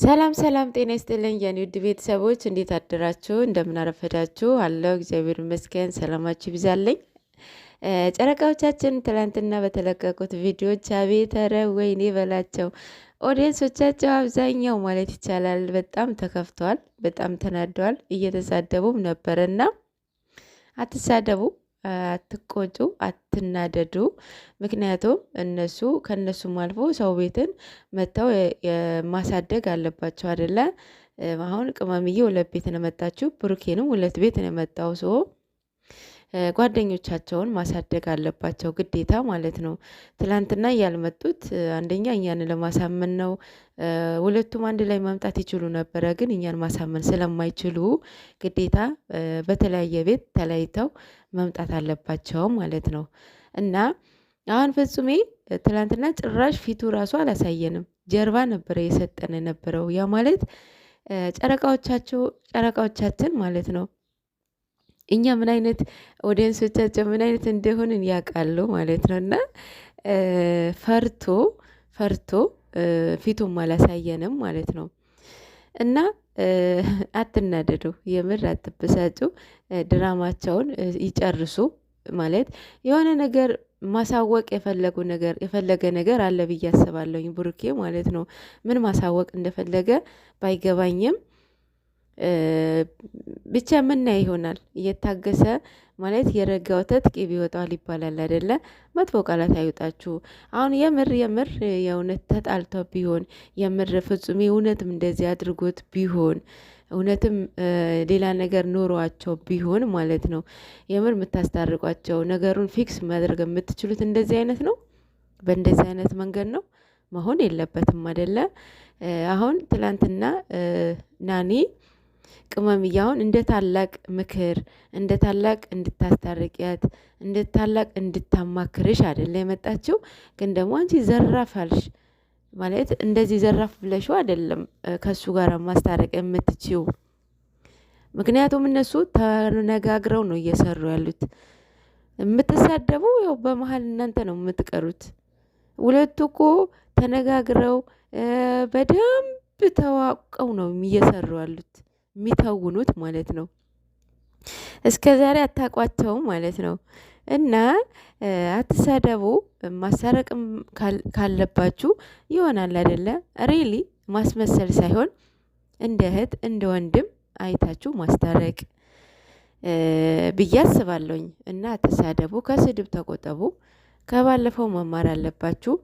ሰላም ሰላም፣ ጤና ይስጥልኝ የኔ ውድ ቤተሰቦች፣ እንዴት አደራችሁ? እንደምን አረፈዳችሁ? አለው እግዚአብሔር ይመስገን። ሰላማችሁ ይብዛልኝ። ጨረቃዎቻችን ትላንትና በተለቀቁት ቪዲዮዎች አቤት ኧረ ወይኔ በላቸው። ኦዲየንሶቻቸው አብዛኛው ማለት ይቻላል በጣም ተከፍተዋል፣ በጣም ተናደዋል፣ እየተሳደቡም ነበርና አትሳደቡ፣ አትቆጩ፣ አትናደዱ። ምክንያቱም እነሱ ከነሱም አልፎ ሰው ቤትን መጥተው ማሳደግ አለባቸው አይደለ? አሁን ቅመምዬ ሁለት ቤት ነው የመጣችው፣ ብሩኬንም ሁለት ቤት ነው የመጣው። ሰው ጓደኞቻቸውን ማሳደግ አለባቸው ግዴታ ማለት ነው። ትላንትና ያልመጡት አንደኛ እኛን ለማሳመን ነው። ሁለቱም አንድ ላይ ማምጣት ይችሉ ነበረ፣ ግን እኛን ማሳመን ስለማይችሉ ግዴታ በተለያየ ቤት ተለያይተው መምጣት አለባቸው ማለት ነው። እና አሁን ፍጹሜ ትላንትና ጭራሽ ፊቱ ራሱ አላሳየንም፣ ጀርባ ነበረ የሰጠን የነበረው። ያ ማለት ጨረቃዎቻችን ማለት ነው። እኛ ምን አይነት ኦዲየንሶቻቸው ምን አይነት እንደሆንን ያውቃሉ ማለት ነው። እና ፈርቶ ፈርቶ ፊቱም አላሳየንም ማለት ነው። እና አትናደዱ፣ የምር አትበሳጩ፣ ድራማቸውን ይጨርሱ። ማለት የሆነ ነገር ማሳወቅ የፈለገ ነገር አለ ብዬ አስባለሁኝ ብሩኬ ማለት ነው። ምን ማሳወቅ እንደፈለገ ባይገባኝም ብቻ ምናይ ይሆናል። እየታገሰ ማለት የረጋ ወተት ቅቤ ይወጣዋል ይባላል አይደለ? መጥፎ ቃላት አይውጣችሁ። አሁን የምር የእውነት ተጣልተው ቢሆን የምር ፍጹሜ እውነትም እንደዚህ አድርጎት ቢሆን እውነትም ሌላ ነገር ኖሯቸው ቢሆን ማለት ነው የምር የምታስታርቋቸው ነገሩን ፊክስ ማድረግ የምትችሉት እንደዚህ አይነት ነው፣ በእንደዚህ አይነት መንገድ ነው። መሆን የለበትም አይደለ? አሁን ትላንትና ናኒ ቅመምዬ አሁን እንደ ታላቅ ምክር እንደ ታላቅ እንድታስታርቂያት እንደ ታላቅ እንድታማክርሽ አይደለ የመጣችው። ግን ደግሞ አንቺ ዘራፍ አልሽ ማለት እንደዚህ ዘራፍ ብለሽው አይደለም ከሱ ጋር ማስታረቅ የምትችው። ምክንያቱም እነሱ ተነጋግረው ነው እየሰሩ ያሉት። የምትሳደቡ ያው በመሀል እናንተ ነው የምትቀሩት። ሁለቱ እኮ ተነጋግረው በደንብ ተዋቀው ነው እየሰሩ ያሉት የሚተውኑት ማለት ነው። እስከ ዛሬ አታቋቸውም ማለት ነው። እና አትሳደቡ። ማሳረቅም ካለባችሁ ይሆናል አይደለ? ሪሊ ማስመሰል ሳይሆን እንደ እህት እንደ ወንድም አይታችሁ ማስታረቅ ብዬ አስባለሁኝ። እና አትሳደቡ፣ ከስድብ ተቆጠቡ። ከባለፈው መማር አለባችሁ።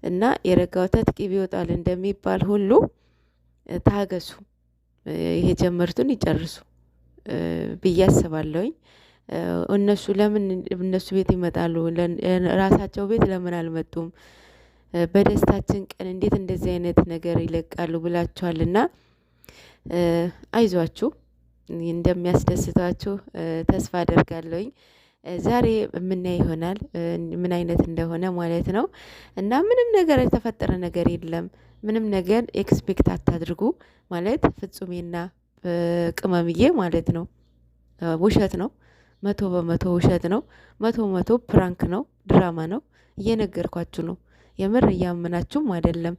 እና የረጋ ወተት ቅቤ ይወጣል እንደሚባል ሁሉ ታገሱ፣ የጀመሩትን ይጨርሱ ብዬ አስባለሁኝ። እነሱ ለምን እነሱ ቤት ይመጣሉ? ራሳቸው ቤት ለምን አልመጡም? በደስታችን ቀን እንዴት እንደዚህ አይነት ነገር ይለቃሉ ብላችኋልና አይዟችሁ፣ እንደሚያስደስታችሁ ተስፋ አደርጋለሁኝ። ዛሬ የምናይ ይሆናል ምን አይነት እንደሆነ ማለት ነው። እና ምንም ነገር የተፈጠረ ነገር የለም። ምንም ነገር ኤክስፔክት አታድርጉ ማለት ፍጹሜና ቅመምዬ ማለት ነው። ውሸት ነው፣ 100% ውሸት ነው። 100% ፕራንክ ነው፣ ድራማ ነው። እየነገርኳችሁ ነው፣ የምር እያመናችሁም አይደለም።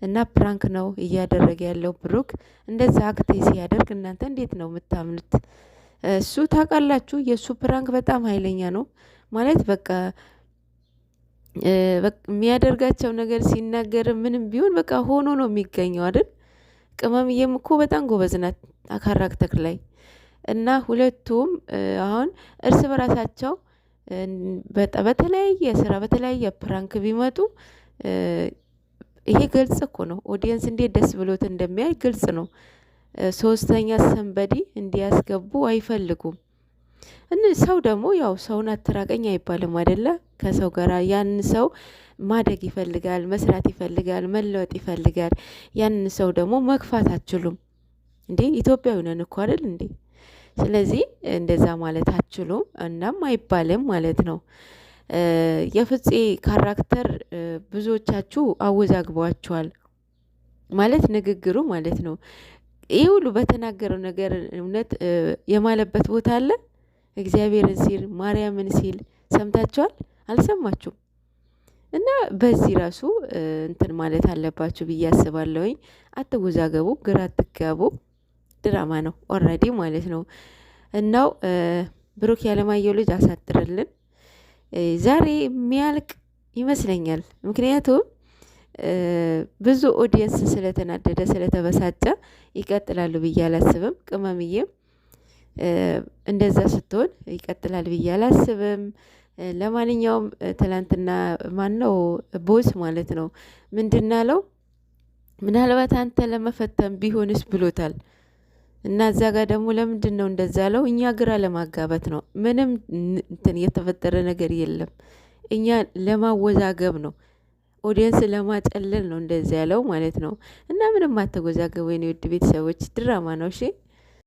እና ፕራንክ ነው እያደረገ ያለው ብሩክ። እንደዛ አክቴ ሲያደርግ እናንተ እንዴት ነው የምታምኑት? እሱ ታውቃላችሁ፣ የእሱ ፕራንክ በጣም ኃይለኛ ነው ማለት በቃ የሚያደርጋቸው ነገር ሲናገር ምንም ቢሆን በቃ ሆኖ ነው የሚገኘው አይደል? ቅመምዬም እኮ በጣም ጎበዝ ናት ካራክተር ላይ። እና ሁለቱም አሁን እርስ በራሳቸው በተለያየ ስራ በተለያየ ፕራንክ ቢመጡ ይሄ ግልጽ እኮ ነው። ኦዲየንስ እንዴት ደስ ብሎት እንደሚያይ ግልጽ ነው። ሶስተኛ ሰንበዲ እንዲያስገቡ አይፈልጉም። ሰው ደግሞ ያው ሰውን አትራቀኝ አይባልም አይደለ? ከሰው ጋር ያንን ሰው ማደግ ይፈልጋል፣ መስራት ይፈልጋል፣ መለወጥ ይፈልጋል። ያንን ሰው ደግሞ መግፋት አትችሉም እንዴ? ኢትዮጵያዊ ነን እኮ አይደል እንዴ? ስለዚህ እንደዛ ማለት አትችሉም፣ እናም አይባልም ማለት ነው። የፍፄ ካራክተር ብዙዎቻችሁ አወዛግቧቸዋል ማለት ንግግሩ ማለት ነው። ይህ ሁሉ በተናገረው ነገር እውነት የማለበት ቦታ አለ? እግዚአብሔርን ሲል ማርያምን ሲል ሰምታችኋል? አልሰማችሁም? እና በዚህ ራሱ እንትን ማለት አለባችሁ ብዬ አስባለሁኝ። አትወዛገቡ፣ ግራ አትጋቡ። ድራማ ነው ኦልሬዲ ማለት ነው። እናው ብሩክ ያለማየሁ ልጅ አሳጥርልን። ዛሬ የሚያልቅ ይመስለኛል። ምክንያቱም ብዙ ኦዲየንስ ስለተናደደ ስለተበሳጨ ይቀጥላሉ ብዬ አላስብም። ቅመምዬም እንደዛ ስትሆን ይቀጥላል ብዬ አላስብም። ለማንኛውም ትላንትና ማነው ቦስ ማለት ነው ምንድን አለው? ምናልባት አንተ ለመፈተን ቢሆንስ ብሎታል። እና እዛ ጋር ደግሞ ለምንድን ነው እንደዛ ያለው? እኛ ግራ ለማጋባት ነው። ምንም እንትን የተፈጠረ ነገር የለም። እኛ ለማወዛገብ ነው፣ ኦዲየንስ ለማጨለል ነው እንደዛ ያለው ማለት ነው። እና ምንም አትወዛገቡ የኔ ውድ ቤተሰቦች፣ ድራማ ነው። እሺ